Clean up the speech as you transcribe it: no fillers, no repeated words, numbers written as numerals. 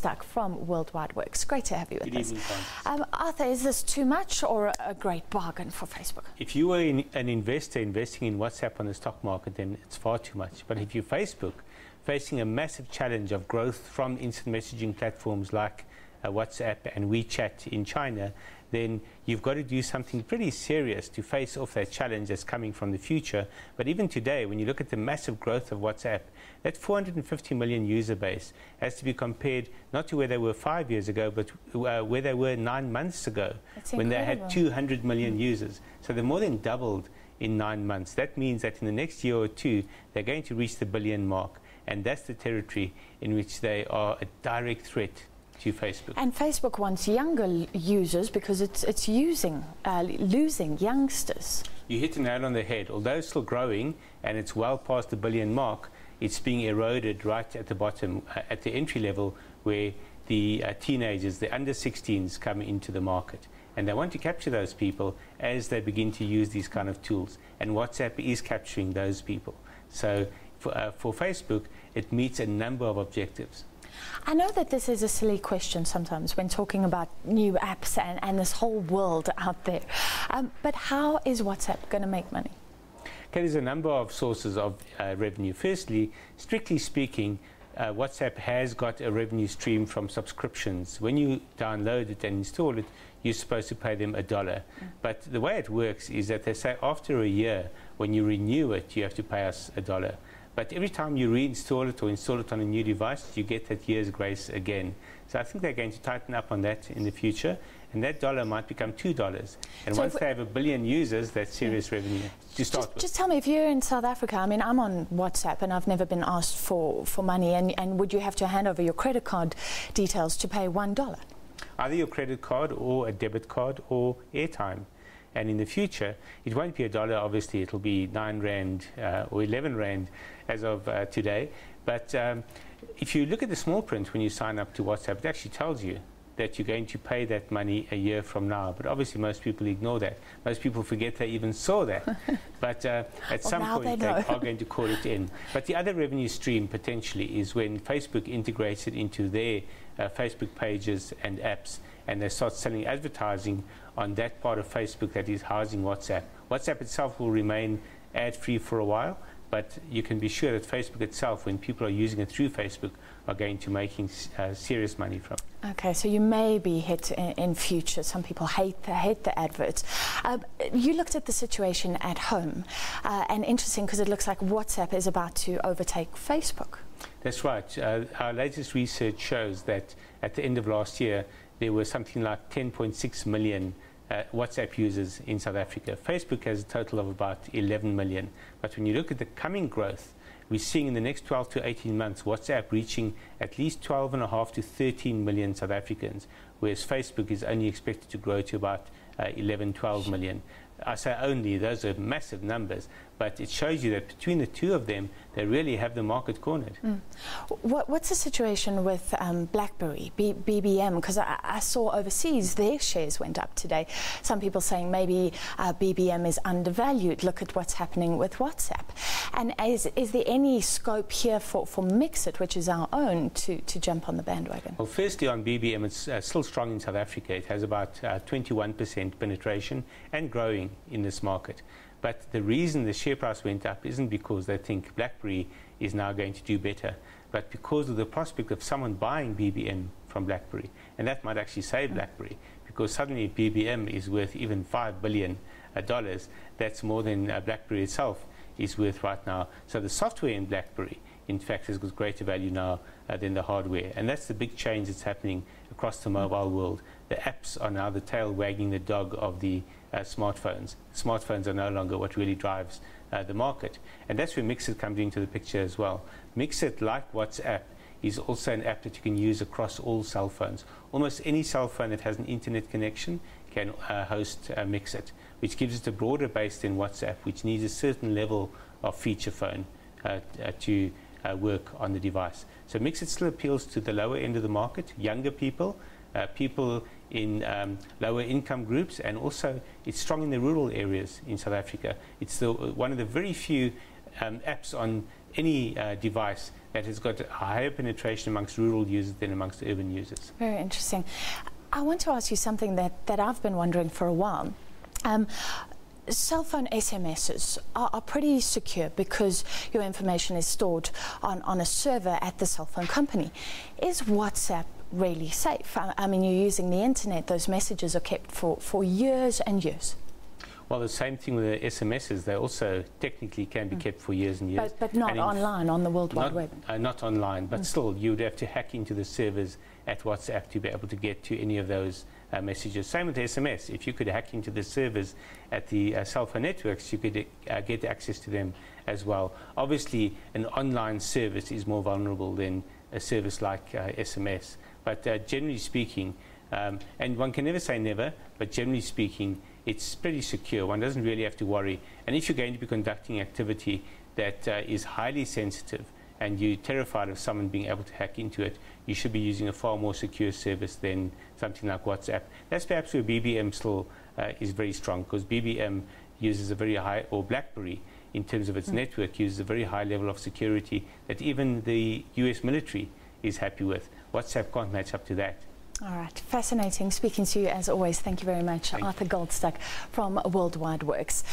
Stuck from Worldwide Works. Great to have you with us. Good evening, Arthur, is this too much or a great bargain for Facebook? If you were an investor investing in WhatsApp on the stock market, then it's far too much. But if you're Facebook, facing a massive challenge of growth from instant messaging platforms like WhatsApp and WeChat in China, then you've got to do something pretty serious to face off that challenge that's coming from the future. But even today, when you look at the massive growth of WhatsApp, that 450 million user base has to be compared not to where they were 5 years ago, but where they were 9 months ago, when they had 200 million users. So they more than doubled in 9 months. That means that in the next year or two, they're going to reach the billion mark. And that's the territory in which they are a direct threat to Facebook. And Facebook wants younger users because it's losing youngsters. You hit the nail on the head. Although it's still growing and it's well past the billion mark, it's being eroded right at the bottom, at the entry level, where the teenagers, the under 16s, come into the market. And they want to capture those people as they begin to use these kind of tools. And WhatsApp is capturing those people. So for Facebook, it meets a number of objectives. I know that this is a silly question sometimes when talking about new apps and this whole world out there. But how is WhatsApp going to make money? Okay, there's a number of sources of revenue. Firstly, strictly speaking, WhatsApp has got a revenue stream from subscriptions. When you download it and install it, you're supposed to pay them $1. But the way it works is that they say after a year, when you renew it, you have to pay us $1. But every time you reinstall it or install it on a new device, you get that year's grace again. So I think they're going to tighten up on that in the future, and that $1 might become $2. And so once they have a billion users, that's serious revenue to start with. Just tell me, if you're in South Africa, I mean, I'm on WhatsApp and I've never been asked for money, and would you have to hand over your credit card details to pay $1? Either your credit card or a debit card or airtime. And in the future, it won't be $1, obviously, it'll be 9 Rand or 11 Rand as of today. But if you look at the small print when you sign up to WhatsApp, it actually tells you that you're going to pay that money a year from now. But obviously, most people ignore that. Most people forget they even saw that. But at some point, they are going to call it in. But the other revenue stream, potentially, is when Facebook integrates it into their Facebook pages and apps, and they start selling advertising on that part of Facebook that is housing WhatsApp. WhatsApp itself will remain ad-free for a while, but you can be sure that Facebook itself, when people are using it through Facebook, are going to making serious money from it. Okay, so you may be hit in future. Some people hate the adverts. You looked at the situation at home, and interesting because it looks like WhatsApp is about to overtake Facebook. That's right. Our latest research shows that at the end of last year, there were something like 10.6 million WhatsApp users in South Africa. Facebook has a total of about 11 million. But when you look at the coming growth, we're seeing in the next 12 to 18 months WhatsApp reaching at least 12.5 to 13 million South Africans, whereas Facebook is only expected to grow to about 11, 12 million. I say only, those are massive numbers, but it shows you that between the two of them, they really have the market cornered. What's the situation with BlackBerry, BBM? Because I saw overseas their shares went up today. Some people saying maybe BBM is undervalued. Look at what's happening with WhatsApp. And is there any scope here for Mixit, which is our own, to jump on the bandwagon? Well, firstly, on BBM, it's still strong in South Africa. It has about 21% penetration and growing in this market. But the reason the share price went up isn't because they think BlackBerry is now going to do better, but because of the prospect of someone buying BBM from BlackBerry. And that might actually save BlackBerry, because suddenly BBM is worth even $5 billion. That's more than BlackBerry itself is worth right now. So the software in BlackBerry, in fact, has got greater value now than the hardware. And that's the big change that's happening across the mobile world. The apps are now the tail wagging the dog of the smartphones. Smartphones are no longer what really drives the market. And that's where Mixit comes into the picture as well. Mixit, like WhatsApp, is also an app that you can use across all cell phones. Almost any cell phone that has an internet connection can host Mixit, which gives it a broader base than WhatsApp, which needs a certain level of feature phone to work on the device. So Mixit still appeals to the lower end of the market, younger people, people in lower income groups, and also it's strong in the rural areas in South Africa. It's one of the very few apps on any device that has got a higher penetration amongst rural users than amongst urban users. Very interesting. I want to ask you something that I've been wondering for a while. Cell phone SMSs are pretty secure because your information is stored on a server at the cell phone company. Is WhatsApp really safe? I mean, you're using the internet, those messages are kept for years and years. Well, the same thing with the SMSs. They also technically can be kept for years and years. But not online on the World Wide Web. Not online, but still you would have to hack into the servers at WhatsApp to be able to get to any of those messages. Same with SMS. If you could hack into the servers at the cell phone networks, you could get access to them as well. Obviously, an online service is more vulnerable than a service like SMS. But generally speaking, and one can never say never, but generally speaking, it's pretty secure. One doesn't really have to worry. And if you're going to be conducting activity that is highly sensitive and you're terrified of someone being able to hack into it, you should be using a far more secure service than something like WhatsApp. That's perhaps where BBM still is very strong, because BBM uses a very high, or BlackBerry, in terms of its network, uses a very high level of security that even the US military is happy with. WhatsApp can't match up to that. All right, fascinating speaking to you as always. Thank you very much, Arthur Goldstuck from Worldwide Works.